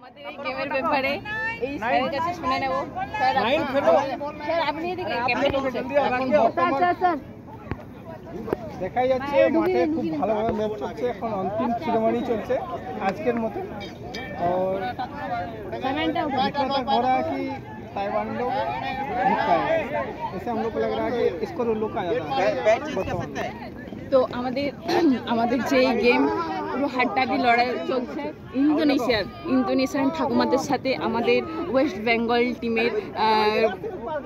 আমাদের এই গেমের ব্যাপারে এই স্যারের কাছে শুনে নেব। স্যার আপনি এদিকে ক্যামেরা স্যার দেখাই যাচ্ছে মাঠে খুব ভালোভাবে ম্যাচ চলছে। এখন অন্তিম সিনেমানি চলছে আজকের মতো। और हो रहा है कि ताइवांडो जीत पाएगा, ऐसे हम लोग को लग रहा है कि इसको रोका जाता है। তো আমাদের যে গেম পুরো হাড্ডাহাড্ডি লড়াই চলছে ইন্দোনেশিয়ান ঠাকুমাদের সাথে আমাদের ওয়েস্ট বেঙ্গল টিমের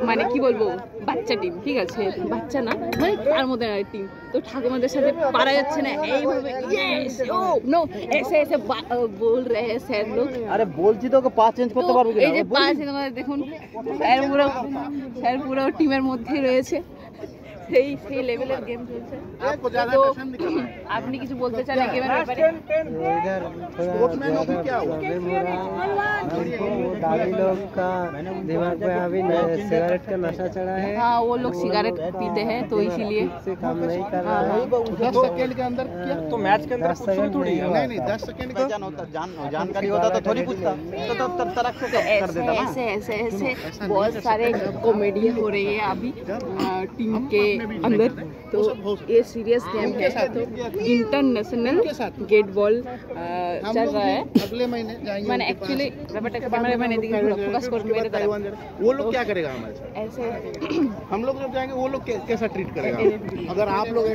মানে কি বলবো বাচ্চা টিম, ঠিক আছে বাচ্চা না মানে তার মধ্যে টিম। তো ঠাকুমাদের সাথে পারা যাচ্ছে না, এইভাবে নো এসে এসে বল রে স্যার লোক। আরে বলছি তোকে পা চেঞ্জ করতে পারবো এই যে পা চেঞ্জ করে দেখুন স্যার পুরো টিমের মধ্যেই রয়েছে। সেই লেভেলের গেম চলছে। তো আপনি কিছু বলতে চান এই গেমের ব্যাপারে? दादी लोग का दिमाग पे अभी सिगरेट का नशा चढ़ा है। हाँ, वो लोग सिगरेट पीते हैं तो इसीलिए काम नहीं कर रहा है। 10 सेकंड के अंदर किया तो मैच के अंदर थोड़ी नहीं 10 सेकंड का जानकारी होता तो थोड़ी पूछता तो तब तरक से कर देता ना। ऐसे बहुत सारे कॉमेडी हो रही है अभी टीम के अंदर। तो ये सीरियस गेम है। तो इंटरनेशनल गेट बॉल चल रहा है। अगले महीने जाएंगे मैंने एक्चुअली कैमरा मैंने फोकस कर मेरे तरफ। वो लोग क्या करेगा हमारे साथ? ऐसे हम लोग जब जाएंगे वो लोग कैसा ट्रीट करेगा? अगर आप लोग